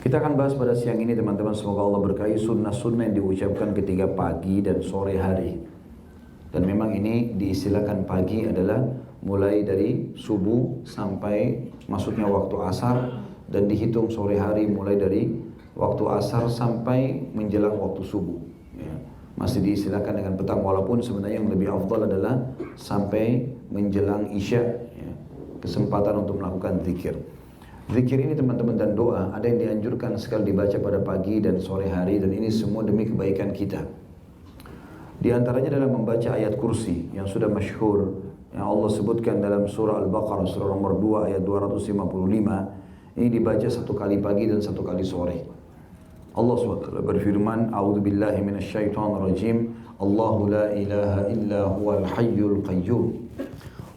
Kita akan bahas pada siang ini teman-teman, semoga Allah berkahi sunnah-sunnah yang diucapkan ketika pagi dan sore hari. Dan memang ini diistilahkan pagi adalah mulai dari subuh sampai masuknya waktu asar, dan dihitung sore hari mulai dari waktu asar sampai menjelang waktu subuh. Ya. Masih diistilahkan dengan petang, walaupun sebenarnya yang lebih afdal adalah sampai menjelang isya, ya. Kesempatan untuk melakukan zikir. Zikir ini teman-teman dan doa ada yang dianjurkan sekali dibaca pada pagi dan sore hari, dan ini semua demi kebaikan kita. Di antaranya adalah membaca ayat kursi yang sudah masyhur yang Allah sebutkan dalam surah Al-Baqarah surah nomor 2 ayat 255. Ini dibaca satu kali pagi dan satu kali sore. Allah SWT berfirman, A'udzubillahi minasyaitonirrajim, Allahu la ilaha illa huwal hayyul qayyum.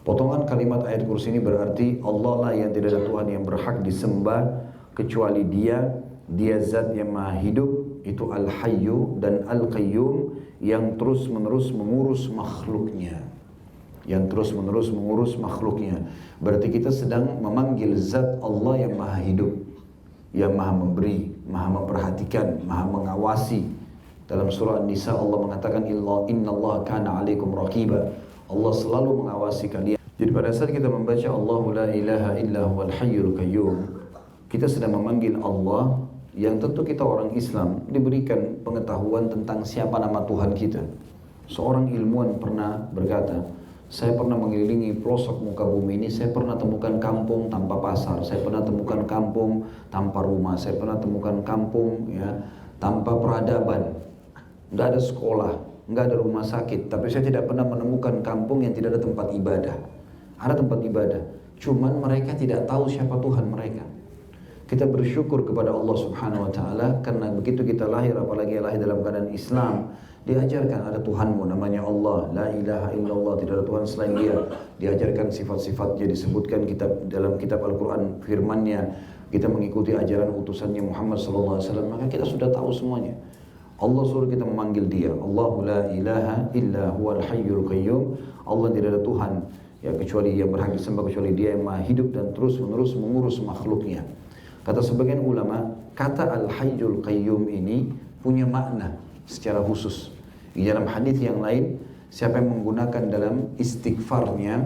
Potongan kalimat ayat kursi ini berarti Allah lah yang tidak ada Tuhan yang berhak disembah kecuali Dia zat yang maha hidup, itu Al-Hayyu, dan Al-Qayyum yang terus menerus mengurus makhluknya. Berarti kita sedang memanggil zat Allah yang maha hidup, yang maha memberi, maha memperhatikan, maha mengawasi. Dalam surah An-Nisa Allah mengatakan, Innallaha kana 'alaikum raqiba. Allah selalu mengawasi kalian. Jadi pada saat kita membaca Allahu la ilaha illa huwal hayyul qayyum, kita sedang memanggil Allah yang tentu kita orang Islam diberikan pengetahuan tentang siapa nama Tuhan kita. Seorang ilmuwan pernah berkata, saya pernah mengelilingi pelosok muka bumi ini, saya pernah temukan kampung tanpa pasar, saya pernah temukan kampung tanpa rumah, saya pernah temukan kampung tanpa peradaban, tidak ada sekolah, nggak ada rumah sakit, tapi saya tidak pernah menemukan kampung yang tidak ada tempat ibadah. Ada tempat ibadah, cuman mereka tidak tahu siapa Tuhan mereka. Kita bersyukur kepada Allah Subhanahu Wa Taala karena begitu kita lahir, apalagi lahir dalam keadaan Islam, diajarkan ada Tuhanmu namanya Allah, la ilaha illallah, tidak ada Tuhan selain Dia. Diajarkan sifat-sifatnya, disebutkan dalam kitab Al-Quran firman-Nya. Kita mengikuti ajaran utusannya Muhammad Sallallahu Alaihi Wasallam, maka kita sudah tahu semuanya. Allah suruh kita memanggil Dia, Allahu la ilaha illa huwal hayyul qayyum. Allah tidak ada Tuhan kecuali yang berhak disembah kecuali Dia yang maha hidup dan terus menerus mengurus makhluknya. Kata sebagian ulama, kata al-hayyul qayyum ini punya makna secara khusus. Di dalam hadis yang lain, siapa yang menggunakan dalam istighfarnya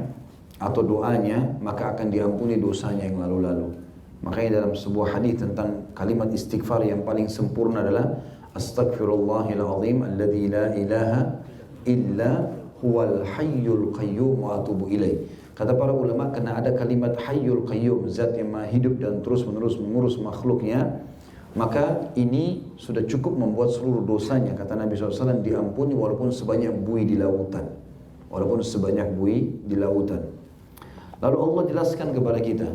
atau doanya, maka akan diampuni dosanya yang lalu-lalu. Makanya dalam sebuah hadis tentang kalimat istighfar yang paling sempurna adalah Astaghfirullahil azim alladzi la ilaha illa huwal hayyul qayyum wa atubu ilaih. Kata para ulama, karena ada kalimat hayyul qayyum, zat yang maha hidup dan terus menerus mengurus makhluknya, maka ini sudah cukup membuat seluruh dosanya, kata Nabi SAW, diampuni walaupun sebanyak buih di lautan. Lalu Allah jelaskan kepada kita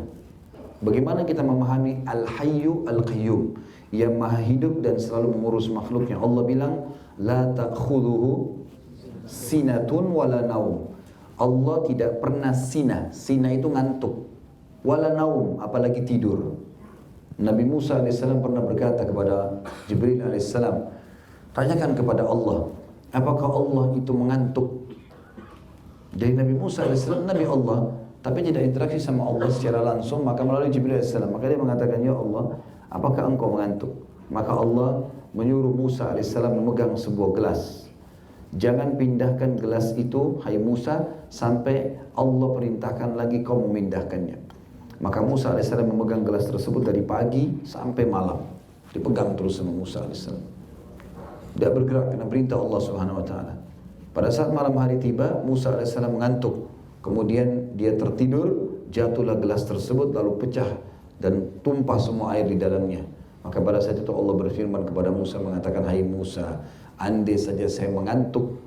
bagaimana kita memahami al-hayyu al-qayyum, yang maha hidup dan selalu mengurus makhluknya. Allah bilang, la ta'khudhuhu sinatun wala naum. Allah tidak pernah sina itu ngantuk, wala naum, apalagi tidur. Nabi Musa AS pernah berkata kepada Jibril AS, tanyakan kepada Allah, apakah Allah itu mengantuk? Jadi Nabi Musa AS Nabi Allah, tapi tidak interaksi sama Allah secara langsung, maka melalui Jibril AS. Maka dia mengatakan, ya Allah, apakah engkau mengantuk? Maka Allah menyuruh Musa AS memegang sebuah gelas. Jangan pindahkan gelas itu, hai Musa, sampai Allah perintahkan lagi kau memindahkannya. Maka Musa AS memegang gelas tersebut dari pagi sampai malam. Dipegang terus sama Musa AS. Tidak bergerak karena perintah Allah Subhanahu Wa Taala. Pada saat malam hari tiba, Musa AS mengantuk. Kemudian dia tertidur, jatuhlah gelas tersebut lalu pecah dan tumpah semua air di dalamnya. Maka pada saat itu Allah berfirman kepada Musa mengatakan, hai Musa, andai saja saya mengantuk,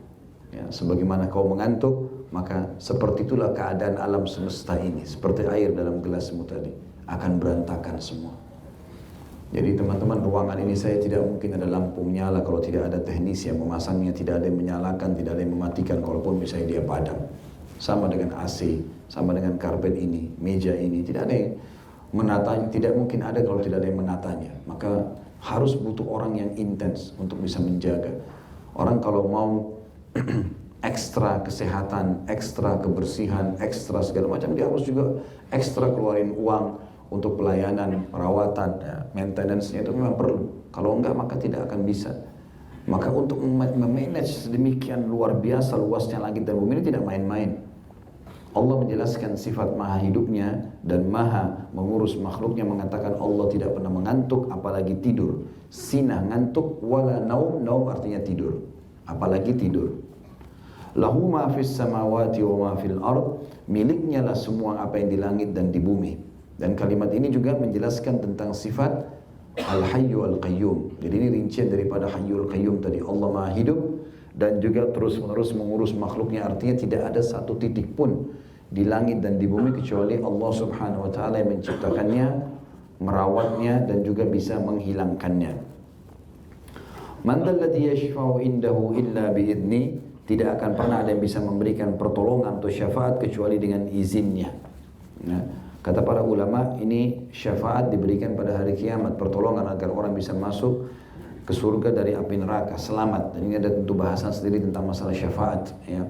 sebagaimana kau mengantuk, maka seperti itulah keadaan alam semesta ini, seperti air dalam gelasmu tadi, akan berantakan semua. Jadi teman-teman, ruangan ini saya tidak mungkin ada lampu menyala kalau tidak ada teknisi yang memasangnya, tidak ada yang menyalakan, tidak ada yang mematikan kalaupun misalnya dia padam. Sama dengan AC, sama dengan karpet ini, meja ini, tidak ada yang menatanya, tidak mungkin ada kalau tidak ada yang menatanya. Maka harus butuh orang yang intens untuk bisa menjaga. Orang kalau mau ekstra kesehatan, ekstra kebersihan, ekstra segala macam, dia harus juga ekstra keluarin uang untuk pelayanan, perawatan, ya, maintenance-nya itu memang perlu. Kalau enggak maka tidak akan bisa. Maka untuk memanage sedemikian luar biasa luasnya langit dan bumi ini tidak main-main. Allah menjelaskan sifat maha hidupnya dan maha mengurus makhluknya, mengatakan Allah tidak pernah mengantuk apalagi tidur. Sinah ngantuk, wala naum, naum artinya tidur, apalagi tidur. Lahu ma fis samawati wa ma fil ard, miliknya lah semua apa yang di langit dan di bumi. Dan kalimat ini juga menjelaskan tentang sifat Al-Hayyu Al-Qayyum. Jadi ini rincian daripada Hayyul Qayyum tadi. Allah maha hidup dan juga terus-menerus mengurus makhluknya, artinya tidak ada satu titik pun di langit dan di bumi kecuali Allah Subhanahu wa taala yang menciptakannya, merawatnya dan juga bisa menghilangkannya. Man dzalladzi yashfa'u indahu illa biidzni, tidak akan pernah ada yang bisa memberikan pertolongan atau syafaat kecuali dengan izinnya. Nah, kata para ulama, ini syafaat diberikan pada hari kiamat, pertolongan agar orang bisa masuk ke surga dari api neraka, selamat. Dan ini ada tentu bahasan sendiri tentang masalah syafaat, ya.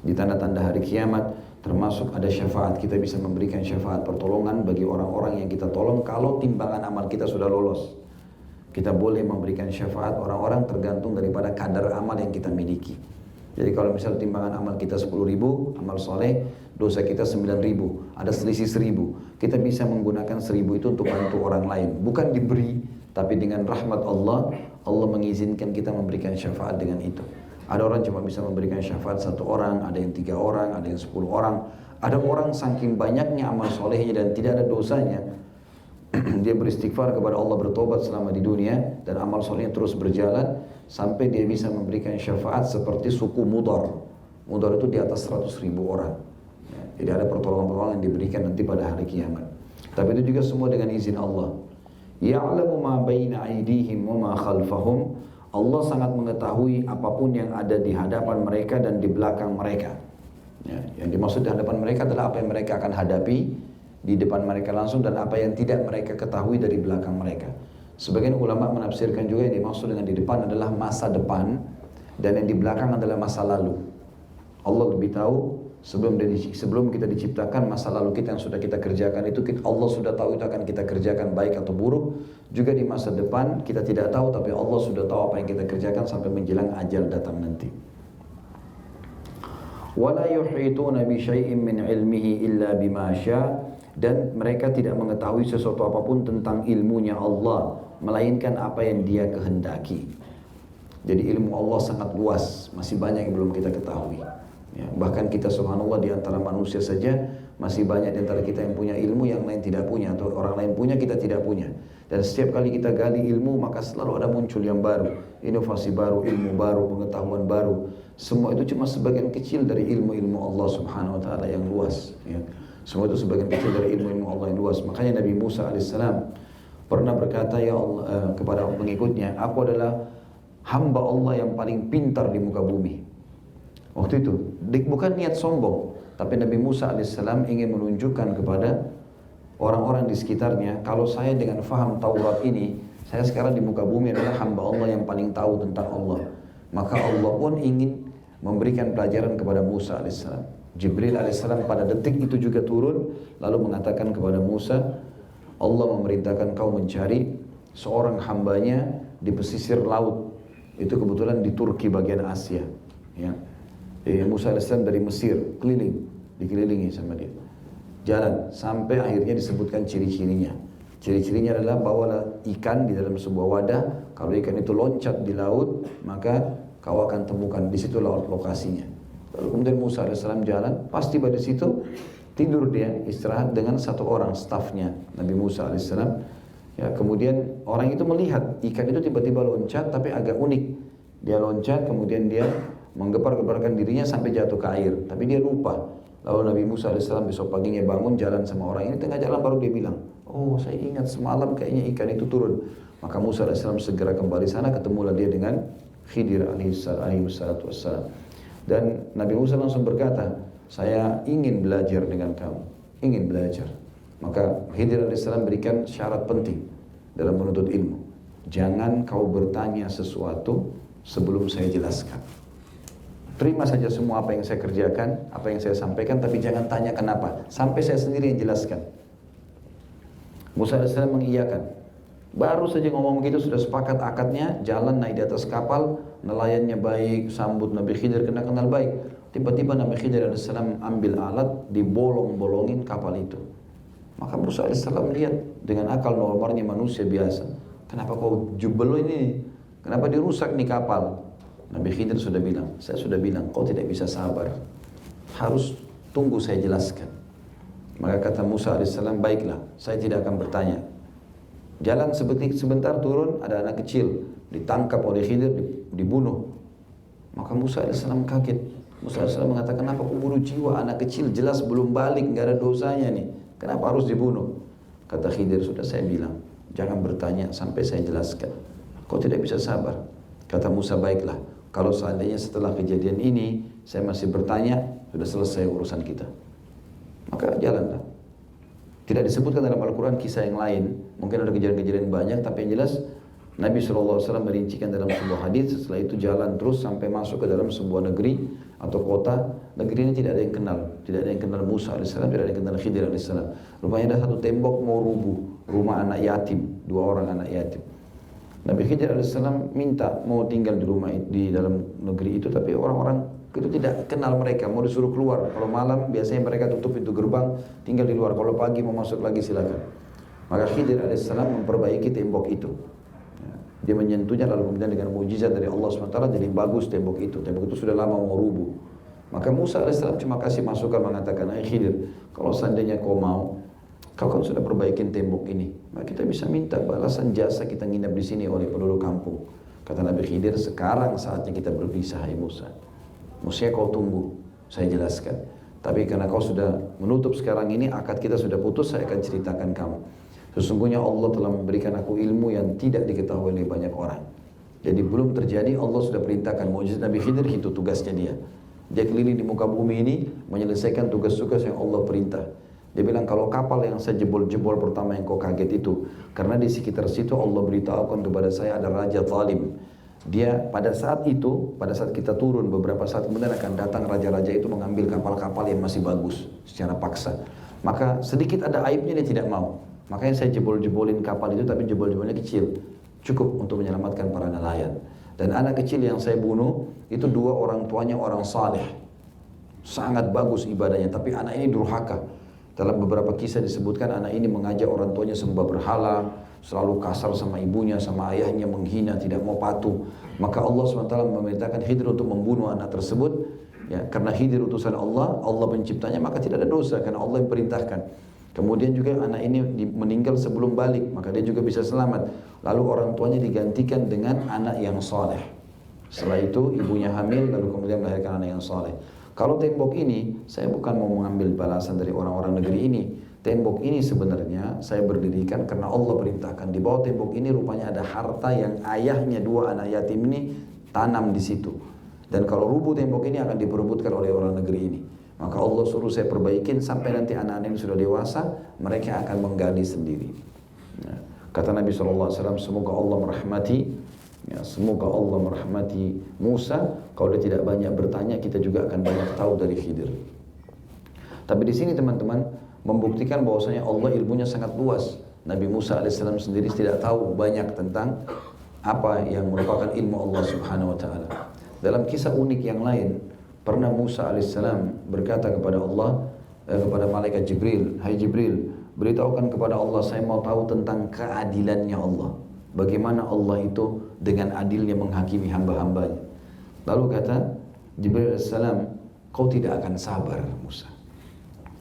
Di tanda-tanda hari kiamat termasuk ada syafaat, kita bisa memberikan syafaat pertolongan bagi orang-orang yang kita tolong kalau timbangan amal kita sudah lolos. Kita boleh memberikan syafaat orang-orang tergantung daripada kadar amal yang kita miliki. Jadi kalau misalnya timbangan amal kita 10.000, amal soleh, dosa kita 9.000, ada selisih 1.000, kita bisa menggunakan 1.000 itu untuk bantu orang lain. Bukan diberi, tapi dengan rahmat Allah, Allah mengizinkan kita memberikan syafaat dengan itu. Ada orang cuma bisa memberikan syafaat 1 orang, ada yang 3 orang, ada yang 10 orang. Ada orang saking banyaknya amal solehnya dan tidak ada dosanya, dia beristighfar kepada Allah, bertobat selama di dunia, dan amal solehnya terus berjalan sampai dia bisa memberikan syafaat seperti suku Mudar. Mudar itu di atas 100.000 orang. Ya, jadi ada pertolongan-pertolongan yang diberikan nanti pada hari kiamat. Tapi itu juga semua dengan izin Allah. Ya'lamu ma baina aydihim wa ma khalfahum. Allah sangat mengetahui apapun yang ada di hadapan mereka dan di belakang mereka. Ya, yang dimaksud di hadapan mereka adalah apa yang mereka akan hadapi di depan mereka langsung dan apa yang tidak mereka ketahui dari belakang mereka. Sebagian ulama menafsirkan juga yang dimaksud dengan di depan adalah masa depan dan yang di belakang adalah masa lalu. Allah lebih tahu sebelum kita diciptakan, masa lalu kita yang sudah kita kerjakan itu Allah sudah tahu itu akan kita kerjakan baik atau buruk. Juga di masa depan kita tidak tahu, tapi Allah sudah tahu apa yang kita kerjakan sampai menjelang ajal datang nanti. Wala yuhituna bi syai'in min ilmihi illa bima syaa, dan mereka tidak mengetahui sesuatu apapun tentang ilmunya Allah melainkan apa yang Dia kehendaki. Jadi ilmu Allah sangat luas, masih banyak yang belum kita ketahui. Ya, bahkan kita subhanallah di antara manusia saja masih banyak di antara kita yang punya ilmu yang lain tidak punya, atau orang lain punya kita tidak punya. Dan setiap kali kita gali ilmu maka selalu ada muncul yang baru, inovasi baru, ilmu baru, pengetahuan baru. Semua itu cuma sebagian kecil dari ilmu-ilmu Allah Subhanahu wa taala yang luas, ya. Semua itu sebagian kecil dari ilmu-ilmu Allah yang luas. Makanya Nabi Musa alaihissalam pernah berkata ya Allah, kepada pengikutnya, aku adalah hamba Allah yang paling pintar di muka bumi. Waktu itu bukan niat sombong, tapi Nabi Musa alaihissalam ingin menunjukkan kepada orang-orang di sekitarnya, kalau saya dengan faham Taurat ini, saya sekarang di muka bumi adalah hamba Allah yang paling tahu tentang Allah. Maka Allah pun ingin memberikan pelajaran kepada Musa alaihissalam. Jibril alaihissalam pada detik itu juga turun, lalu mengatakan kepada Musa, Allah memerintahkan kau mencari seorang hambanya di pesisir laut. Itu kebetulan di Turki bagian Asia, ya. Musa alaihissalam dari Mesir dikelilingi sama dia, jalan sampai akhirnya disebutkan ciri-cirinya. Ciri-cirinya adalah bawalah ikan di dalam sebuah wadah. Kalau ikan itu loncat di laut, maka kau akan temukan di situ laut lokasinya. Lalu kemudian Musa alaihissalam jalan, pasti pada situ tidur dia, istirahat dengan satu orang stafnya Nabi Musa alaihissalam. Ya, kemudian orang itu melihat ikan itu tiba-tiba loncat, tapi agak unik. Dia loncat, kemudian dia menggepar-geparkan dirinya sampai jatuh ke air, tapi dia lupa. Lalu Nabi Musa alaihissalam besok paginya bangun jalan sama orang ini, tengah jalan baru dia bilang, oh saya ingat semalam kayaknya ikan itu turun. Maka Musa alaihissalam segera kembali sana, ketemulah dia dengan Khidir alaihissalam. Dan Nabi Musa langsung berkata, saya ingin belajar dengan kamu, ingin belajar. Maka Khidir alaihissalam berikan syarat penting dalam menuntut ilmu. Jangan kau bertanya sesuatu sebelum saya jelaskan. Terima saja semua apa yang saya kerjakan, apa yang saya sampaikan, tapi jangan tanya kenapa, sampai saya sendiri yang jelaskan. Musa AS mengiyakan. Baru saja ngomong begitu sudah sepakat akadnya, jalan naik di atas kapal, nelayannya baik, sambut Nabi Khidir kenal baik. Tiba-tiba Nabi Khidir AS ambil alat, dibolong-bolongin kapal itu. Maka Musa AS lihat dengan akal normalnya manusia biasa. Kenapa kau jubel ini? Kenapa dirusak nih kapal? Nabi Khidir sudah bilang, saya sudah bilang, kau tidak bisa sabar. Harus tunggu saya jelaskan. Maka kata Musa AS, baiklah, saya tidak akan bertanya. Jalan sebentar turun, ada anak kecil ditangkap oleh Khidir, dibunuh. Maka Musa AS kaget. Musa AS mengatakan, kenapa aku bunuh jiwa anak kecil, jelas belum balik, nggak ada dosanya nih, kenapa harus dibunuh? Kata Khidir, sudah saya bilang, jangan bertanya sampai saya jelaskan. Kau tidak bisa sabar. Kata Musa, baiklah, kalau seandainya setelah kejadian ini saya masih bertanya, sudah selesai urusan kita. Maka jalanlah. Tidak disebutkan dalam Al-Quran kisah yang lain. Mungkin ada kejadian-kejadian banyak, tapi yang jelas Nabi SAW merincikan dalam sebuah hadis. Setelah itu jalan terus sampai masuk ke dalam sebuah negeri atau kota. Negeri ini tidak ada yang kenal. Tidak ada yang kenal Musa AS, tidak ada yang kenal Khidir AS. Rupanya ada satu tembok mau rubuh, rumah anak yatim, 2 orang anak yatim. Nabi Khidir AS minta mau tinggal di rumah di dalam negeri itu, tapi orang-orang itu tidak kenal mereka, mau disuruh keluar. Kalau malam biasanya mereka tutup pintu gerbang, tinggal di luar. Kalau pagi mau masuk lagi silakan. Maka Khidir AS memperbaiki tembok itu. Dia menyentuhnya lalu kemudian dengan mujizat dari Allah SWT jadi bagus tembok itu. Tembok itu sudah lama mau rubuh. Maka Musa AS cuma kasih masukan mengatakan, Khidir, kalau seandainya kau mau, kau kan sudah perbaikin tembok ini, maka kita bisa minta balasan jasa kita nginap di sini oleh penduduk kampung. Kata Nabi Khidir, sekarang saatnya kita berpisah, hai Musa. Mestinya kau tunggu, saya jelaskan. Tapi karena kau sudah menutup sekarang ini, akad kita sudah putus, saya akan ceritakan kamu. Sesungguhnya Allah telah memberikan aku ilmu yang tidak diketahui oleh banyak orang. Jadi belum terjadi, Allah sudah perintahkan mukjizat Nabi Khidir, itu tugasnya dia. Dia keliling di muka bumi ini, menyelesaikan tugas-tugas yang Allah perintah. Dia bilang, kalau kapal yang saya jebol-jebol pertama yang kau kaget itu, karena di sekitar situ Allah beritahukan kepada saya ada raja zalim. Dia pada saat itu, pada saat kita turun beberapa saat kemudian akan datang raja-raja itu mengambil kapal-kapal yang masih bagus secara paksa. Maka sedikit ada aibnya dia tidak mau. Makanya saya jebol-jebolin kapal itu, tapi jebol-jebolnya kecil, cukup untuk menyelamatkan para nelayan. Dan anak kecil yang saya bunuh itu 2 orang tuanya orang saleh, sangat bagus ibadahnya, tapi anak ini durhaka. Dalam beberapa kisah disebutkan anak ini mengajak orang tuanya sembah berhala, selalu kasar sama ibunya, sama ayahnya, menghina, tidak mau patuh. Maka Allah SWT memerintahkan Khidir untuk membunuh anak tersebut. Ya, karena Khidir utusan Allah, Allah penciptanya, maka tidak ada dosa karena Allah yang perintahkan. Kemudian juga anak ini meninggal sebelum balik, maka dia juga bisa selamat. Lalu orang tuanya digantikan dengan anak yang saleh. Setelah itu ibunya hamil, lalu kemudian melahirkan anak yang saleh. Kalau tembok ini, saya bukan mau mengambil balasan dari orang-orang negeri ini. Tembok ini sebenarnya saya berdirikan karena Allah perintahkan. Di bawah tembok ini rupanya ada harta yang ayahnya 2 anak yatim ini tanam di situ. Dan kalau rubuh tembok ini akan diperebutkan oleh orang negeri ini. Maka Allah suruh saya perbaikin sampai nanti anak-anak ini sudah dewasa, mereka akan menggali sendiri. Ya. Kata Nabi SAW, semoga Allah merahmati, ya, semoga Allah merahmati Musa. Kalau dia tidak banyak bertanya, kita juga akan banyak tahu dari Khidir. Tapi di sini teman-teman membuktikan bahwasanya Allah ilmunya sangat luas. Nabi Musa alaihissalam sendiri tidak tahu banyak tentang apa yang merupakan ilmu Allah Subhanahu wa taala. Dalam kisah unik yang lain, pernah Musa alaihissalam berkata kepada Allah, kepada malaikat Jibril, "Hai Jibril, beritahukan kepada Allah, saya mau tahu tentang keadilannya Allah. Bagaimana Allah itu dengan adilnya menghakimi hamba-hambanya." Lalu kata Jibril alaihissalam, "Kau tidak akan sabar Musa.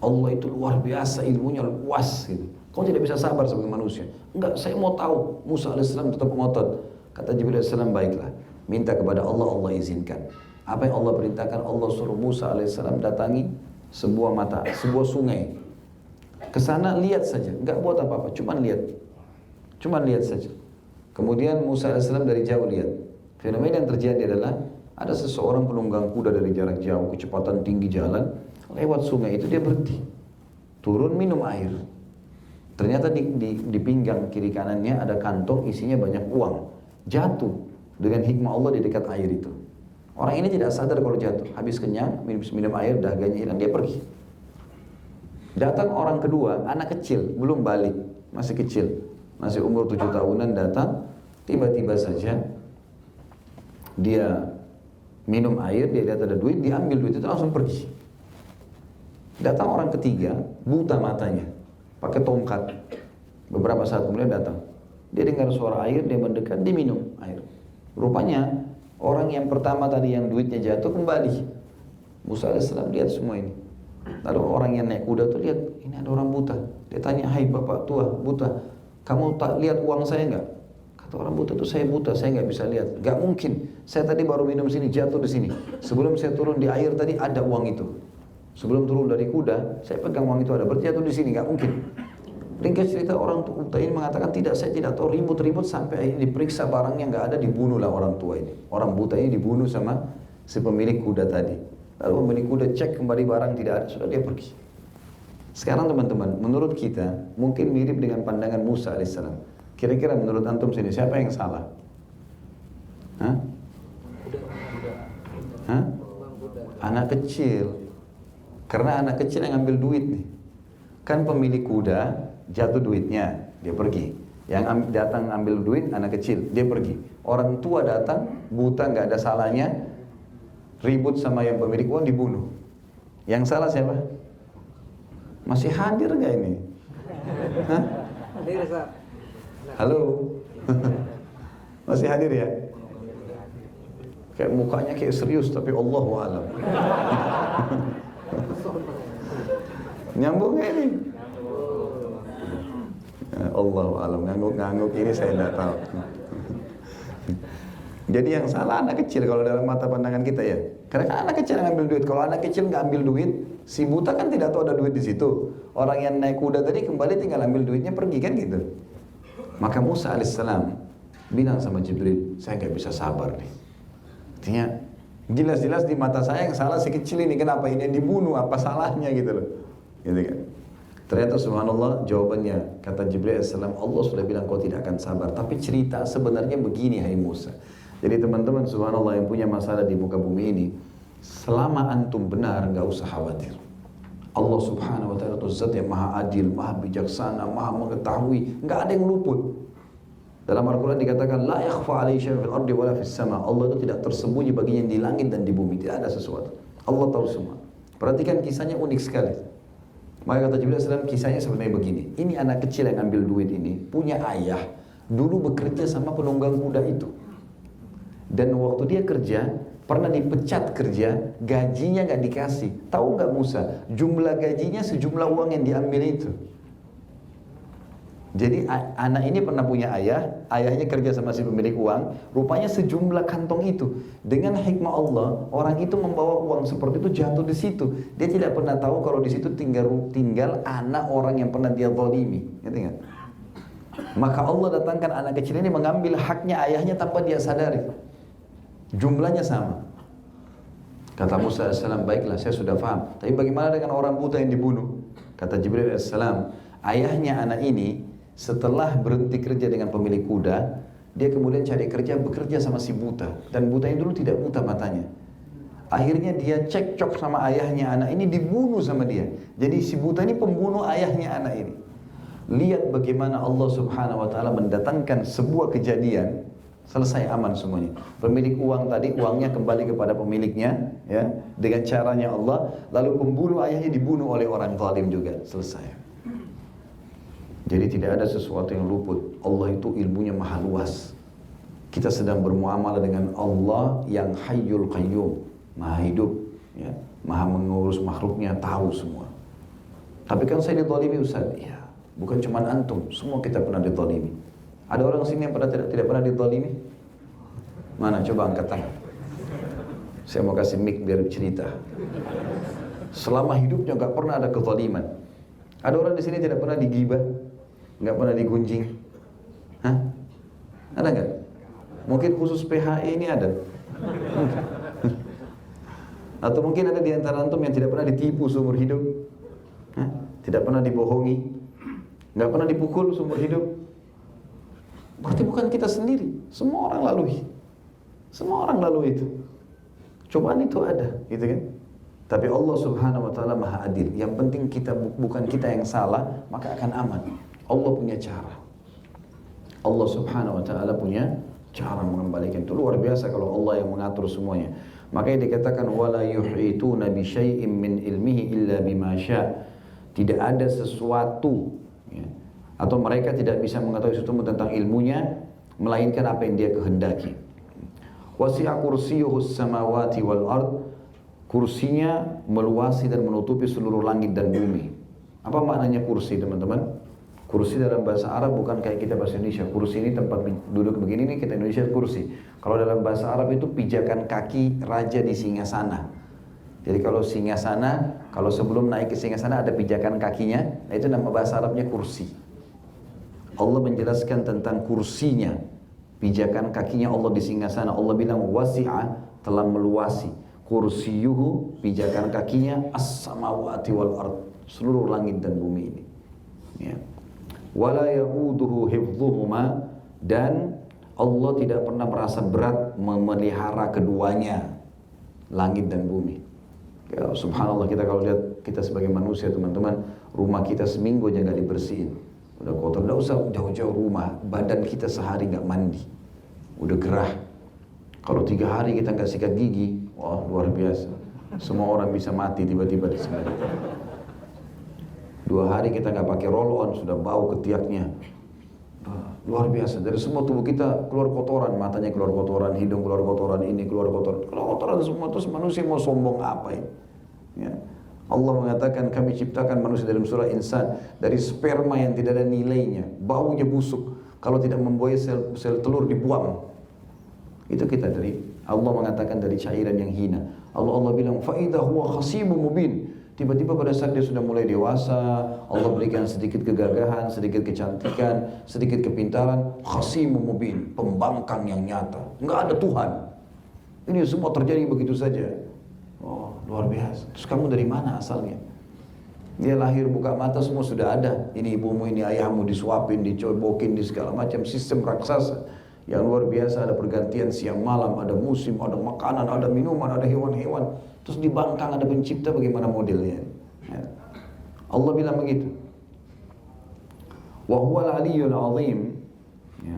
Allah itu luar biasa, ilmunya luas gitu. Kau tidak bisa sabar sebagai manusia." "Enggak, saya mau tahu." Musa alaihissalam tetap ngotot. Kata Jibril alaihissalam, "Baiklah, minta kepada Allah, Allah izinkan." Apa yang Allah perintahkan, Allah suruh Musa alaihissalam datangi sebuah sungai. Kesana lihat saja, enggak buat apa-apa, cuman lihat saja. Kemudian Musa alaihissalam dari jauh lihat. Fenomena yang terjadi adalah ada seseorang penunggang kuda dari jarak jauh, kecepatan tinggi jalan, lewat sungai itu dia berhenti, turun minum air. Ternyata di pinggang kiri kanannya ada kantong isinya banyak uang, jatuh dengan hikmah Allah di dekat air itu. Orang ini tidak sadar kalau jatuh, habis kenyang, minum air, dahaganya hilang, dia pergi. Datang orang kedua, anak kecil, belum balik, masih kecil, masih umur 7 tahunan datang, tiba-tiba saja dia minum air, dia lihat ada duit, diambil duit itu langsung pergi. Datang orang ketiga, buta matanya, pakai tongkat. Beberapa saat kemudian datang, dia dengar suara air, dia mendekat, dia minum air. Rupanya orang yang pertama tadi yang duitnya jatuh kembali. Musa alaihissalam lihat semua ini. Lalu orang yang naik kuda tuh lihat, ini ada orang buta. Dia tanya, hai bapak tua buta, kamu tak lihat uang saya enggak? Kata orang buta itu, saya buta, saya nggak bisa lihat. Nggak mungkin, saya tadi baru minum sini, jatuh di sini. Sebelum saya turun di air tadi ada uang itu. Sebelum turun dari kuda, saya pegang uang itu ada, berarti jatuh di sini, nggak mungkin. Ringkas cerita, orang tua ini mengatakan, tidak, saya tidak tahu, ribut-ribut sampai ini diperiksa barangnya nggak ada, dibunuhlah orang tua ini. Orang buta ini dibunuh sama si pemilik kuda tadi. Lalu pemilik kuda cek kembali barang tidak ada, sudah dia pergi. Sekarang teman-teman, menurut kita mungkin mirip dengan pandangan Musa alaihissalam. Kira-kira menurut antum sini siapa yang salah? Hah? Hah? Anak kecil. Karena anak kecil yang ambil duit nih. Kan pemilik kuda jatuh duitnya, dia pergi. Yang datang ambil duit anak kecil, dia pergi. Orang tua datang, buta nggak ada salahnya, ribut sama yang pemilik uang, dibunuh. Yang salah siapa? Masih hadir nggak ini? Hah? Halo? Masih hadir ya? Kayak mukanya kayak serius, tapi Allahu a'lam. Nyambung gak ini? Allahu a'lam, ngangguk-ngangguk ini saya tidak tahu. Jadi yang salah anak kecil kalau dalam mata pandangan kita ya. Karena kan anak kecil yang ambil duit. Kalau anak kecil nggak ambil duit, si buta kan tidak tahu ada duit di situ. Orang yang naik kuda tadi kembali tinggal ambil duitnya pergi kan gitu. Maka Musa alaihissalam bilang sama Jibril, saya nggak bisa sabar nih. Artinya jelas-jelas di mata saya yang salah si kecil ini, kenapa ini yang dibunuh, apa salahnya gitu loh. Gitu kan. Ternyata subhanallah jawabannya, kata Jibril alaihissalam, Allah sudah bilang kau tidak akan sabar. Tapi cerita sebenarnya begini, hai Musa. Jadi teman-teman subhanallah yang punya masalah di muka bumi ini, selama antum benar nggak usah khawatir. Allah subhanahu wa ta'ala itu zat yang maha adil, maha bijaksana, maha mengetahui, nggak ada yang luput. Dalam Al-Quran dikatakan, la yakhfa alaihi syai'un fil ardi wala fis sama. Allah itu tidak tersembunyi baginya yang di langit dan di bumi, tidak ada sesuatu. Allah tahu semua. Perhatikan kisahnya unik sekali. Maka kata Jibril SAW, kisahnya sebenarnya begini. Ini anak kecil yang ambil duit ini, punya ayah, dulu bekerja sama penunggang kuda itu. Dan waktu dia kerja, pernah dipecat kerja, gajinya nggak dikasih. Tahu nggak Musa? Jumlah gajinya sejumlah uang yang diambil itu. Jadi anak ini pernah punya ayah, ayahnya kerja sama si pemilik uang, rupanya sejumlah kantong itu. Dengan hikmah Allah, orang itu membawa uang seperti itu jatuh di situ. Dia tidak pernah tahu kalau di situ tinggal anak orang yang pernah dia zalimi. Ngerti nggak? Maka Allah datangkan anak kecil ini mengambil haknya ayahnya tanpa dia sadari. Jumlahnya sama. Kata Musa AS, baiklah saya sudah paham. Tapi bagaimana dengan orang buta yang dibunuh? Kata Jibril AS, ayahnya anak ini setelah berhenti kerja dengan pemilik kuda, dia kemudian cari kerja, bekerja sama si buta. Dan buta ini dulu tidak buta matanya. Akhirnya dia cekcok sama ayahnya anak ini, dibunuh sama dia. Jadi si buta ini pembunuh ayahnya anak ini. Lihat bagaimana Allah subhanahu wa ta'ala mendatangkan sebuah kejadian, selesai aman semuanya. Pemilik uang tadi, uangnya kembali kepada pemiliknya, ya, dengan caranya Allah. Lalu pembunuh ayahnya dibunuh oleh orang zalim juga, selesai. Jadi tidak ada sesuatu yang luput. Allah itu ilmunya maha luas. Kita sedang bermuamalah dengan Allah yang Hayyul Qayyum, maha hidup, ya, maha mengurus makhluknya, tahu semua. Tapi kan saya dizalimi Ustaz. Ya, bukan cuma antum, semua kita pernah dizalimi. Ada orang sini yang tidak pernah dizalimi? Mana? Coba angkat tangan. Saya mau kasih mic biar cerita. Selama hidupnya nggak pernah ada kezaliman. Ada orang di sini tidak pernah digibah, nggak pernah digunjing. Hah? Ada nggak? Mungkin khusus PHI ini ada. Atau mungkin ada di antara antum yang tidak pernah ditipu seumur hidup. Hah? Tidak pernah dibohongi, nggak pernah dipukul seumur hidup. Berarti bukan kita sendiri, semua orang lalui. Semua orang lalui itu. Cobaan itu ada, gitu kan? Tapi Allah subhanahu wa ta'ala maha adil. Yang penting kita bukan kita yang salah, maka akan aman. Allah punya cara. Allah subhanahu wa ta'ala punya cara mengembalikan. Itu luar biasa kalau Allah yang mengatur semuanya. Makanya dikatakan wala yuhituna bi syai'in min ilmihi illa bima syaa. Tidak ada sesuatu ya, atau mereka tidak bisa mengetahui sesuatu tentang ilmunya melainkan apa yang dia kehendaki. Wasi'a kursiyyuhus samawati wal ard. Kursinya meluasi dan menutupi seluruh langit dan bumi. Apa maknanya kursi, teman-teman? Kursi dalam bahasa Arab bukan kayak kita bahasa Indonesia. Kursi ini tempat duduk begini nih, kita Indonesia kursi. Kalau dalam bahasa Arab itu pijakan kaki raja di singgasana. Jadi kalau singgasana, kalau sebelum naik ke singgasana ada pijakan kakinya, nah itu nama bahasa Arabnya kursi. Allah menjelaskan tentang kursinya, pijakan kakinya Allah di singgasana. Allah bilang wasi'a, telah meluasi. Kursiyuhu, pijakan kakinya as-samawati wal ard, seluruh langit dan bumi ini. Ya. Wala ya'uduhu hifdhuhuma, dan Allah tidak pernah merasa berat memelihara keduanya, langit dan bumi. Ya, subhanallah, kita kalau lihat kita sebagai manusia, teman-teman, rumah kita seminggu aja nggak dibersihin, udah kotor. Nggak usah jauh-jauh rumah, badan kita sehari nggak mandi, udah gerah. Kalau 3 hari kita nggak sikat gigi, wah luar biasa. Semua orang bisa mati tiba-tiba di sana. 2 hari kita nggak pakai roll on, sudah bau ketiaknya. Luar biasa. Dari semua tubuh kita keluar kotoran, matanya keluar kotoran, hidung keluar kotoran, ini keluar kotoran. Kalau kotoran semua, terus manusia mau sombong apa ini? Ya. Allah mengatakan kami ciptakan manusia dalam surah Insan dari sperma yang tidak ada nilainya, baunya busuk. Kalau tidak membuai sel telur dibuang. Itu kita dari Allah mengatakan dari cairan yang hina. Allah bilang fa idza huwa khasimun mubin. Tiba-tiba pada saat dia sudah mulai dewasa, Allah berikan sedikit kegagahan, sedikit kecantikan, sedikit kepintaran, khasimun mubin, pembangkang yang nyata. Enggak ada Tuhan. Ini semua terjadi begitu saja. Oh, luar biasa. Terus kamu dari mana asalnya? Dia lahir buka mata semua sudah ada. Ini ibumu, ini ayahmu, disuapin, dicobokin, di segala macam sistem raksasa yang luar biasa. Ada pergantian siang malam, ada musim, ada makanan, ada minuman, ada hewan-hewan. Terus di bangkang ada pencipta, bagaimana modelnya? Ya. Allah bilang begitu. Wa huwal aliyyul azim. Ya.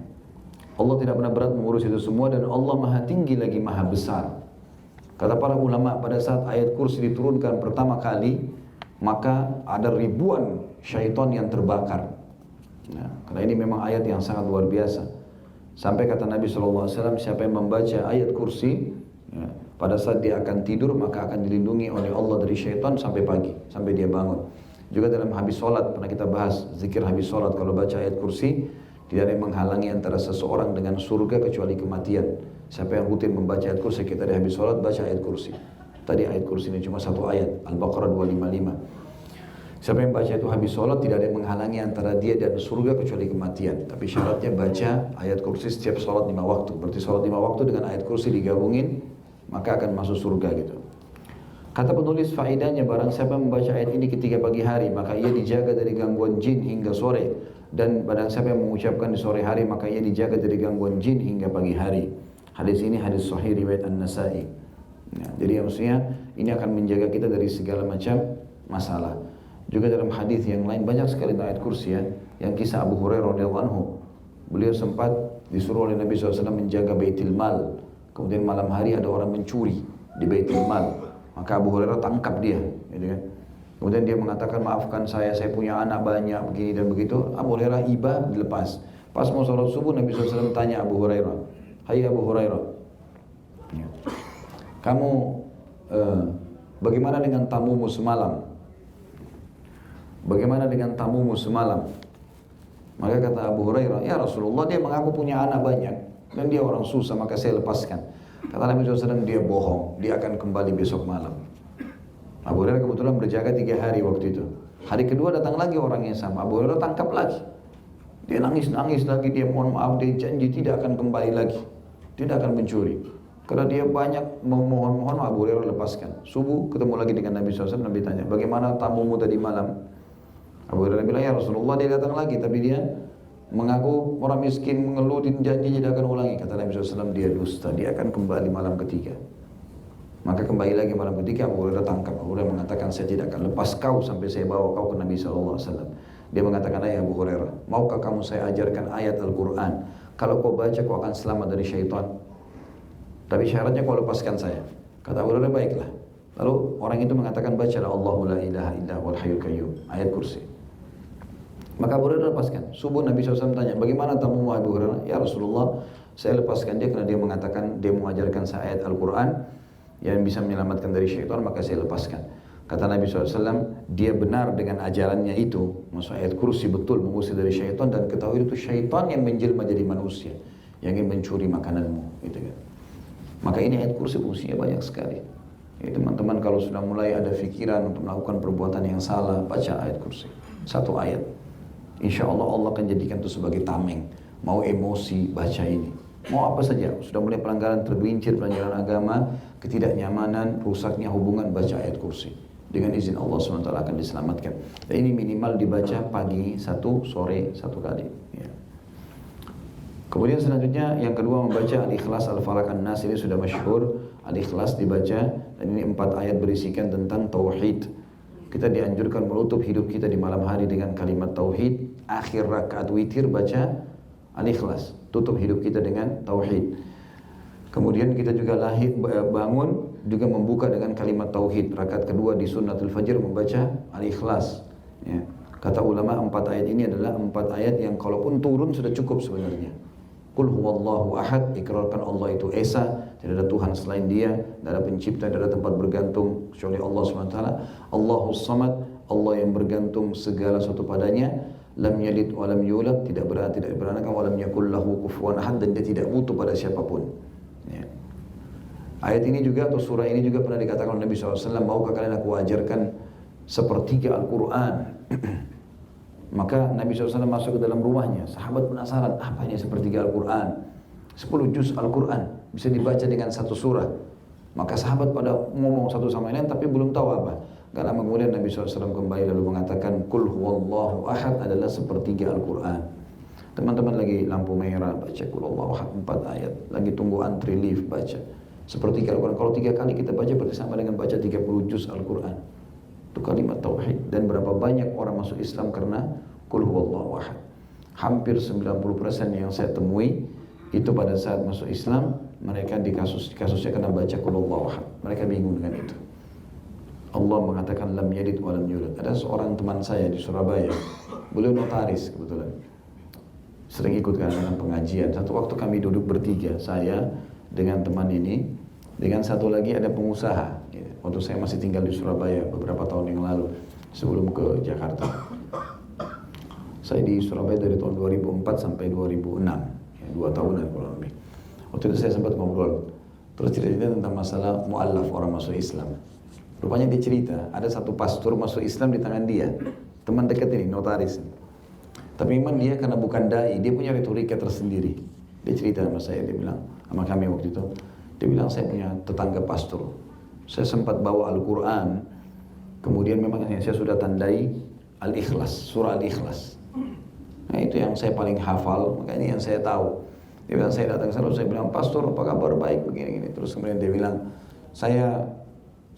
Allah tidak pernah berat mengurus itu semua, dan Allah maha tinggi lagi maha besar. Kata para ulama, pada saat ayat kursi diturunkan pertama kali, maka ada ribuan syaitan yang terbakar. Ya. Karena ini memang ayat yang sangat luar biasa. Sampai kata Nabi SAW, siapa yang membaca ayat kursi, ya, pada saat dia akan tidur maka akan dilindungi oleh Allah dari syaitan sampai pagi, sampai dia bangun. Juga dalam habis sholat, pernah kita bahas zikir habis sholat, kalau baca ayat kursi tidak ada yang menghalangi antara seseorang dengan surga kecuali kematian. Siapa yang rutin membaca ayat kursi, kita dari habis sholat baca ayat kursi. Tadi ayat kursi ini cuma 1 ayat, Al-Baqarah 255. Siapa yang baca itu habis sholat, tidak ada yang menghalangi antara dia dan surga kecuali kematian. Tapi syaratnya baca ayat kursi setiap sholat 5 waktu. Berarti sholat 5 waktu dengan ayat kursi digabungin, maka akan masuk surga gitu. Kata penulis, faedahnya barang siapa membaca ayat ini ketika pagi hari, maka ia dijaga dari gangguan jin hingga sore. Dan barang siapa yang mengucapkan di sore hari, maka ia dijaga dari gangguan jin hingga pagi hari. Hadis ini hadis sahih riwayat An-Nasa'i. Ya, jadi maksudnya ini akan menjaga kita dari segala macam masalah. Juga dalam hadis yang lain banyak sekali ayat kursi ya. Yang kisah Abu Hurairah radhiyallahu anhu, beliau sempat disuruh oleh Nabi SAW menjaga Baitul Mal. Kemudian malam hari ada orang mencuri di Baitul Mal, maka Abu Hurairah tangkap dia, gitu kan. Kemudian dia mengatakan, maafkan saya punya anak banyak, begini dan begitu. Abu Hurairah iba, dilepas. Pas mau sholat subuh, Nabi SAW tanya Abu Hurairah, hai Abu Hurairah, kamu bagaimana dengan tamumu semalam? Bagaimana dengan tamumu semalam? Maka kata Abu Hurairah, ya Rasulullah, dia mengaku punya anak banyak dan dia orang susah, maka saya lepaskan. Kata Nabi SAW, dia bohong, dia akan kembali besok malam. Abu Hurairah kebetulan berjaga 3 hari waktu itu. Hari kedua datang lagi orang yang sama, Abu Hurairah tangkap lagi. Dia nangis-nangis lagi, dia mohon maaf, dia janji tidak akan kembali lagi, tidak akan mencuri. Karena dia banyak memohon-mohon, Abu Hurairah lepaskan. Subuh ketemu lagi dengan Nabi SAW, Nabi tanya, bagaimana tamumu tadi malam? Abu Hurairah bilang, ya Rasulullah, dia datang lagi, tapi dia mengaku orang miskin, mengeluh, janji tidak akan ulangi. Kata Nabi SAW, dia dusta, dia akan kembali malam ketiga. Maka kembali lagi malam ketiga, Abu Hurairah tangkap. Abu Hurairah mengatakan, saya tidak akan lepas kau sampai saya bawa kau ke Nabi SAW. Dia mengatakan, "Hai Abu Hurairah, maukah kamu saya ajarkan ayat Al-Quran? Kalau kau baca kau akan selamat dari syaitan. Tapi syaratnya kau lepaskan saya." Kata Abu Hurairah, "Baiklah." Lalu orang itu mengatakan, "Bacalah Allahu la ilaha illa huwal hayyul qayyum," ayat kursi. Maka Abu Hurairah lepaskan. Subuh Nabi SAW tanya, "Bagaimana tamumu Abu Hurairah?" "Ya Rasulullah, saya lepaskan dia karena dia mengatakan dia mengajarkan saya ayat Al-Quran yang bisa menyelamatkan dari syaitan, maka saya lepaskan." Kata Nabi SAW, dia benar dengan ajarannya itu. Maksud ayat kursi betul mengusir dari syaitan, dan ketahui itu syaitan yang menjelma jadi manusia, yang ingin mencuri makananmu. Gitu kan. Maka ini ayat kursi fungsinya banyak sekali. Ya, teman-teman kalau sudah mulai ada pikiran untuk melakukan perbuatan yang salah, baca ayat kursi. Satu ayat. Insya Allah Allah akan jadikan itu sebagai tameng. Mau emosi, baca ini. Mau apa saja, sudah mulai pelanggaran tergelincir, pelanggaran agama, ketidaknyamanan, rusaknya hubungan, baca ayat kursi. Dengan izin Allah SWT akan diselamatkan. Dan ini minimal dibaca pagi satu, sore satu kali. Ya. Kemudian selanjutnya yang kedua membaca Al-Ikhlas, Al-Falaq, An-Nas. Ini sudah masyhur. Al-Ikhlas dibaca, dan ini 4 ayat berisikan tentang tauhid. Kita dianjurkan menutup hidup kita di malam hari dengan kalimat tauhid. Akhir rakaat witir baca Al-Ikhlas, tutup hidup kita dengan tauhid. Kemudian kita juga bangun juga membuka dengan kalimat tauhid. Rakaat kedua di sunnatul fajr membaca Al-Ikhlas. Ya. Kata ulama 4 ayat ini adalah 4 ayat yang kalaupun turun sudah cukup sebenarnya. Qul huwallahu ahad, ikrarkan Allah itu esa, tidak ada Tuhan selain Dia, tidak ada pencipta, tidak ada tempat bergantung kecuali Allah SWT. Allahus samad, Allah yang bergantung segala sesuatu padanya. Lam yalid wa lam yulad, tidak beranak, wa lam yakul lahu kufuwan ahad, dan dia tidak butuh pada siapapun. Ya. Ayat ini juga atau surah ini juga pernah dikatakan oleh Nabi SAW, "Maukah kalian aku ajarkan sepertiga Al-Quran?" Maka Nabi SAW masuk ke dalam rumahnya. Sahabat penasaran, apa ini sepertiga Al-Quran? 10 juz Al-Quran bisa dibaca dengan satu surah. Maka sahabat pada ngomong satu sama lain tapi belum tahu apa. Gak lama kemudian Nabi SAW kembali lalu mengatakan, "Qul huwallahu ahad" adalah sepertiga Al-Quran. Teman-teman lagi lampu merah, baca Qul huwallahu ahad 4 ayat. Lagi tunggu antri lift, baca sepertiga Al-Quran. Kalau 3 kali kita baca berarti sama dengan baca 30 juz Al-Quran. Itu kalimat tauhid. Dan berapa banyak orang masuk Islam karena Qul huwallahu ahad. Hampir 90% yang saya temui itu pada saat masuk Islam, mereka di kasusnya kena baca Qul huwallahu ahad. Mereka bingung dengan itu. Allah mengatakan lam yalid wa lam yulad. Ada seorang teman saya di Surabaya, beliau notaris kebetulan, sering ikut dalam pengajian. Satu waktu kami duduk bertiga, saya dengan teman ini, dengan satu lagi ada pengusaha. Waktu saya masih tinggal di Surabaya beberapa tahun yang lalu sebelum ke Jakarta. Saya di Surabaya dari tahun 2004 sampai 2006, ya, 2 tahunan kurang lebih. Waktu itu saya sempat ngobrol, terus cerita tentang masalah mu'allaf, orang masuk Islam. Rupanya dia cerita, ada satu pastor masuk Islam di tangan dia, teman dekat ini, notaris. Tapi memang dia karena bukan dai, dia punya retorika tersendiri. Dia cerita sama saya, dia bilang, sama kami waktu itu, dia bilang, "Saya punya tetangga pastor. Saya sempat bawa Al-Quran, kemudian memang saya sudah tandai Al-Ikhlas, surah Al-Ikhlas. Nah itu yang saya paling hafal, maka ini yang saya tahu." Dia bilang, saya datang ke sana, saya bilang, "Pastor, apa kabar? Baik, begini-gini." Terus kemudian dia bilang, "Saya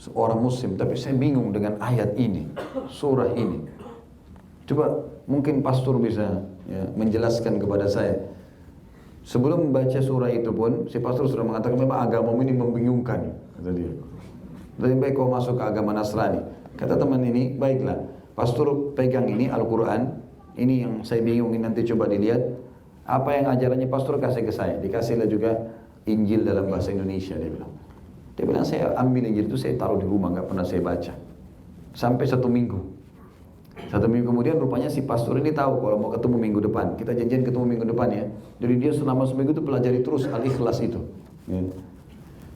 seorang muslim, tapi saya bingung dengan ayat ini, surah ini. Coba mungkin pastor bisa ya, menjelaskan kepada saya." Sebelum membaca surah itu pun, si pastor sudah mengatakan, "Memang agamamu ini membingungkan," kata dia. "Lebih baik kau masuk ke agama Nasrani." Kata teman ini, "Baiklah, pastor pegang ini Al-Quran, ini yang saya bingungin, nanti coba dilihat. Apa yang ajarannya pastor kasih ke saya." Dikasihlah juga Injil dalam bahasa Indonesia, dia bilang. Dia bilang, "Saya ambil Injil itu, saya taruh di rumah, gak pernah saya baca. Sampai 1 minggu. 1 minggu kemudian rupanya si pastor ini tahu kalau mau ketemu minggu depan. Kita janjian ketemu minggu depan ya. Jadi dia selama seminggu itu pelajari terus Al-Ikhlas itu. Ya.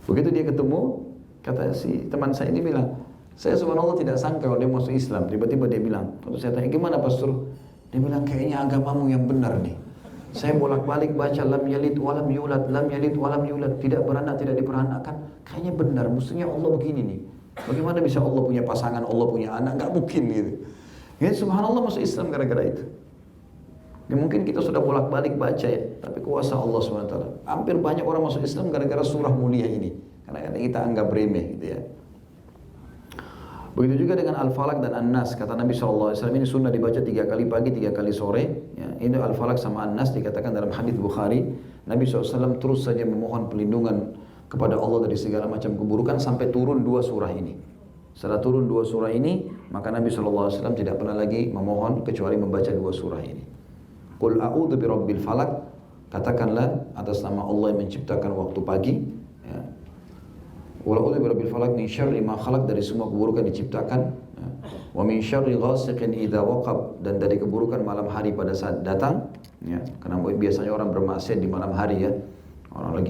Begitu dia ketemu, kata si teman saya ini bilang, "Saya subhanallah tidak sangka kalau dia masuk Islam." Tiba-tiba dia bilang, waktu saya tanya, "Gimana pastor?" Dia bilang, "Kayaknya agamamu yang benar nih. Saya bolak-balik baca lam yalid walam yulad, lam yalid walam yulad, tidak beranak, tidak diperanakkan. Kayaknya benar, mestinya Allah begini nih. Bagaimana bisa Allah punya pasangan, Allah punya anak? Gak mungkin gitu." Ya subhanallah masuk Islam gara-gara itu. Ya, mungkin kita sudah bolak-balik baca ya, tapi kuasa Allah SWT. Hampir banyak orang masuk Islam gara-gara surah mulia ini. Karena kita anggap remeh gitu ya. Begitu juga dengan Al-Falaq dan An-Nas. Kata Nabi SAW, ini sunnah dibaca 3 kali pagi, 3 kali sore. Ya, ini Al-Falaq sama An-Nas dikatakan dalam hadis Bukhari. Nabi SAW terus saja memohon perlindungan kepada Allah dari segala macam keburukan sampai turun 2 surah ini. Setelah turun 2 surah ini, maka Nabi SAW tidak pernah lagi memohon kecuali membaca 2 surah ini. Qul a'udzu birabbil falaq, katakanlah atas nama Allah yang menciptakan waktu pagi. Ya. Qul a'udzu birabbil falaq min syarri ma khalaq, dari semua keburukan diciptakan. Ya. Wa min syarri ghasiqin idza waqab, dan dari keburukan malam hari pada saat datang. Ya. Karena biasanya orang bermaksiat di malam hari ya. Orang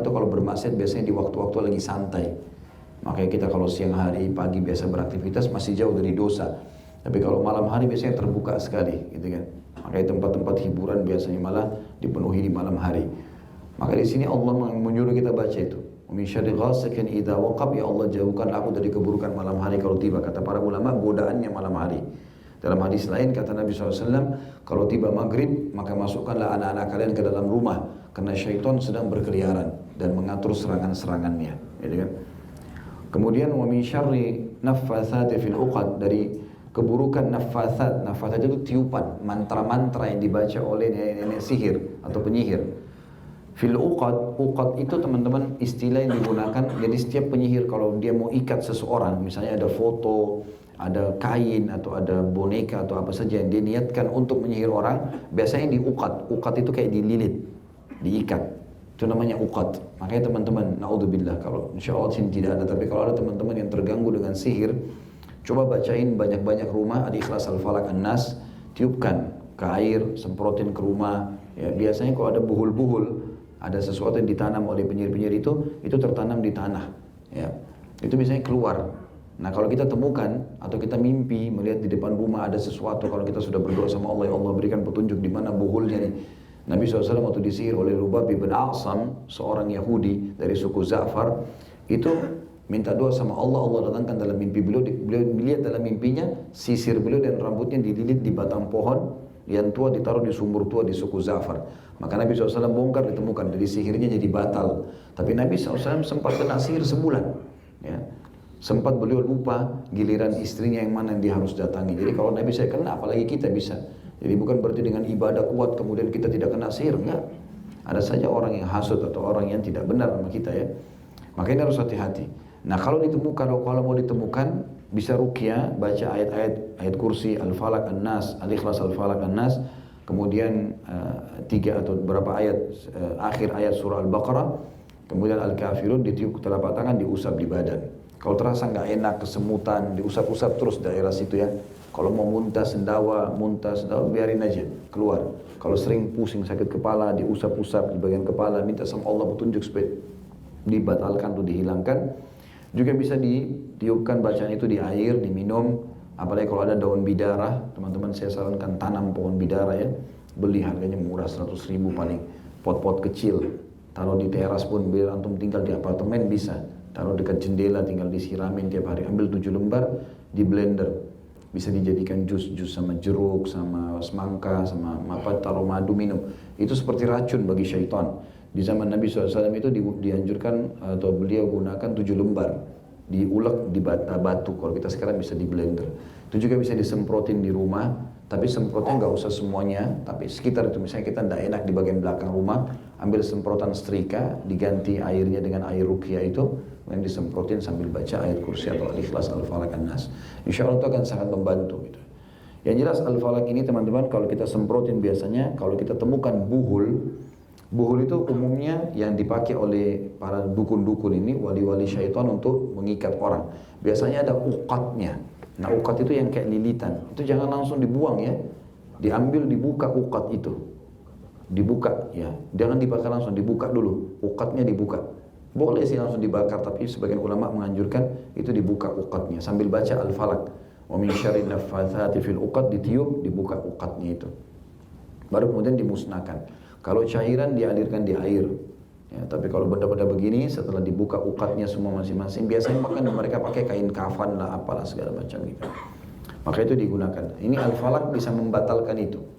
itu kalau bermaksiat biasanya di waktu-waktu lagi santai. Makanya kita kalau siang hari, pagi biasa beraktivitas masih jauh dari dosa. Tapi kalau malam hari biasanya terbuka sekali, gitu kan. Makanya tempat-tempat hiburan biasanya malah dipenuhi di malam hari. Maka di sini Allah menyuruh kita baca itu. Min syarri ghasiqin idza waqab, ya Allah jauhkanlah aku dari keburukan malam hari kalau tiba. Kata para ulama, godaannya malam hari. Dalam hadis lain kata Nabi SAW, kalau tiba maghrib maka masukkanlah anak-anak kalian ke dalam rumah, karena syaitan sedang berkeliaran dan mengatur serangan-serangannya, gitu kan. Kemudian wa min syarri naffatsati fil 'uqad, dari keburukan naffatsat. Naffatsat itu tiupan, mantra-mantra yang dibaca oleh nenek-nenek sihir atau penyihir. Fil 'uqad, 'uqad itu teman-teman istilah yang digunakan. Jadi setiap penyihir kalau dia mau ikat seseorang, misalnya ada foto, ada kain atau ada boneka atau apa saja yang diniatkan untuk menyihir orang, biasanya diuqad. Uqad itu kayak dililit, diikat. Itu namanya uqad. Makanya teman-teman, naudzubillah, kalau insya Allah sini tidak ada, tapi kalau ada teman-teman yang terganggu dengan sihir, coba bacain banyak-banyak rumah Al-Ikhlas, Al-Falaq, An-Nas, tiupkan ke air, semprotin ke rumah. Ya, biasanya kalau ada buhul-buhul, ada sesuatu yang ditanam oleh penyihir-penyihir itu tertanam di tanah. Ya, itu biasanya keluar. Nah kalau kita temukan atau kita mimpi melihat di depan rumah ada sesuatu, kalau kita sudah berdoa sama Allah, ya Allah berikan petunjuk di mana buhulnya nih. Nabi SAW waktu disihir oleh Lubab bin A'sam, seorang Yahudi dari suku Za'far, itu minta doa sama Allah, Allah datangkan dalam mimpi beliau melihat dalam mimpinya sisir beliau dan rambutnya dililit di batang pohon yang tua, ditaruh di sumur tua di suku Za'far. Maka Nabi SAW bongkar, ditemukan, jadi sihirnya jadi batal. Tapi Nabi SAW sempat kena sihir sebulan. Ya. Sempat beliau lupa giliran istrinya yang mana yang dia harus datangi. Jadi kalau Nabi saya kena, apalagi kita bisa. Jadi bukan berarti dengan ibadah kuat kemudian kita tidak kena sihir, enggak. Ada saja orang yang hasud atau orang yang tidak benar sama kita ya. Makanya harus hati-hati. Nah kalau ditemukan, kalau mau ditemukan, bisa ruqyah, baca ayat kursi, Al-Falaq, An-Nas, Al-Ikhlas, Al-Falaq, An-Nas, kemudian 3 atau berapa ayat, akhir ayat surah Al-Baqarah, kemudian Al-Kafirun, ditiup ke telapak tangan, diusap di badan. Kalau terasa nggak enak, kesemutan, diusap-usap terus daerah situ ya. Kalau mau muntah sendawa, biarin aja, keluar. Kalau sering pusing, sakit kepala, diusap-usap di bagian kepala, minta sama Allah petunjuk supaya dibatalkan atau dihilangkan. Juga bisa ditiupkan bacaan itu di air, diminum. Apalagi kalau ada daun bidara, teman-teman saya sarankan tanam pohon bidara ya. Beli, harganya murah, 100.000 paling. Pot-pot kecil, taruh di teras pun, biar antum tinggal di apartemen bisa. Taruh dekat jendela, tinggal disiramin tiap hari. Ambil 7 lembar, di blender. Bisa dijadikan jus sama jeruk, sama semangka, sama apa, taruh madu, minum. Itu seperti racun bagi syaitan. Di zaman Nabi SAW itu dianjurkan atau beliau gunakan 7 lembar. Diulek di batu, kalau kita sekarang bisa di blender. Itu juga bisa disemprotin di rumah, tapi semprotnya nggak usah semuanya, tapi sekitar itu. Misalnya kita tidak enak di bagian belakang rumah, ambil semprotan setrika, diganti airnya dengan air ruqyah itu, kemudian disemprotin sambil baca ayat kursi atau Al-Ikhlas, Al-Falaq, An-Nas. Insya Allah itu akan sangat membantu gitu. Yang jelas Al-Falaq ini teman-teman, kalau kita semprotin biasanya, kalau kita temukan buhul itu umumnya yang dipakai oleh para dukun-dukun ini, wali-wali syaitan untuk mengikat orang. Biasanya ada uqatnya. Nah uqat itu yang kayak lilitan, itu jangan langsung dibuang ya. Diambil, dibuka uqat itu. Dibuka ya, jangan dibakar langsung, dibuka dulu. Uqatnya dibuka. Boleh sih langsung dibakar, tapi sebagian ulama menganjurkan itu dibuka uqatnya sambil baca Al-Falaq. Wa min syarri naffatsati fil uqad, ditiup, dibuka uqatnya itu. Baru kemudian dimusnahkan. Kalau cairan dialirkan di air. Ya, tapi kalau benda-benda begini setelah dibuka ukatnya semua masing-masing, biasanya makan mereka pakai kain kafan lah, apalah segala macam gitu. Maka itu digunakan. Ini Al-Falaq bisa membatalkan itu.